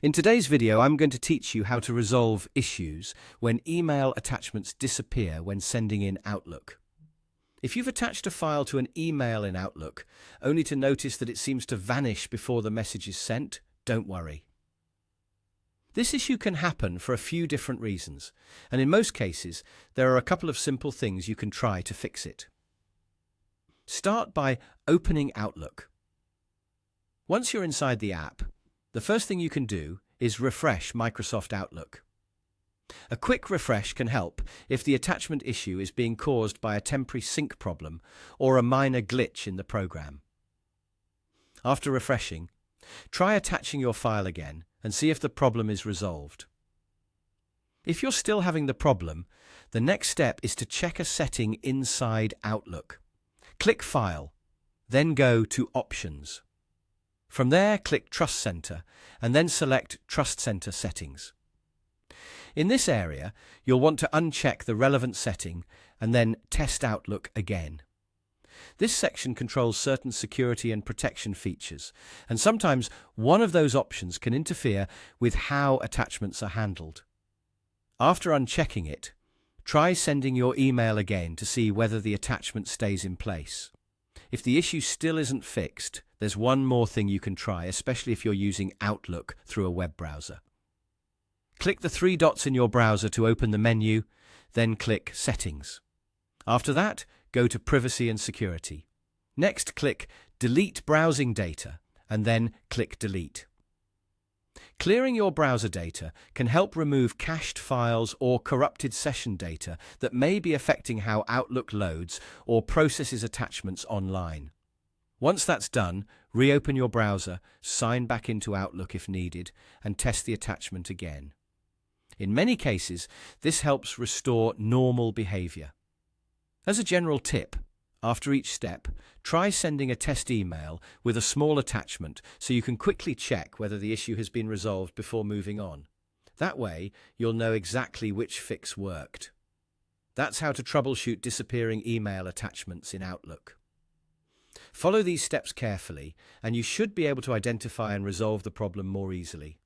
In today's video, I'm going to teach you how to resolve issues when email attachments disappear when sending in Outlook. If you've attached a file to an email in Outlook, only to notice that it seems to vanish before the message is sent, don't worry. This issue can happen for a few different reasons, and in most cases, there are a couple of simple things you can try to fix it. Start by opening Outlook. Once you're inside the app, the first thing you can do is refresh Microsoft Outlook. A quick refresh can help if the attachment issue is being caused by a temporary sync problem or a minor glitch in the program. After refreshing, try attaching your file again and see if the problem is resolved. If you're still having the problem, the next step is to check a setting inside Outlook. Click File, then go to Options. From there, click Trust Center and then select Trust Center Settings. In this area, you'll want to uncheck the relevant setting and then Test Outlook again. This section controls certain security and protection features, and sometimes one of those options can interfere with how attachments are handled. After unchecking it, try sending your email again to see whether the attachment stays in place. If the issue still isn't fixed, there's one more thing you can try, especially if you're using Outlook through a web browser. Click the three dots in your browser to open the menu, then click Settings. After that, go to Privacy and Security. Next, click Delete Browsing Data, and then click Delete. Clearing your browser data can help remove cached files or corrupted session data that may be affecting how Outlook loads or processes attachments online. Once that's done, reopen your browser, sign back into Outlook if needed, and test the attachment again. In many cases, this helps restore normal behavior. As a general tip, after each step, try sending a test email with a small attachment so you can quickly check whether the issue has been resolved before moving on. That way, you'll know exactly which fix worked. That's how to troubleshoot disappearing email attachments in Outlook. Follow these steps carefully, and you should be able to identify and resolve the problem more easily.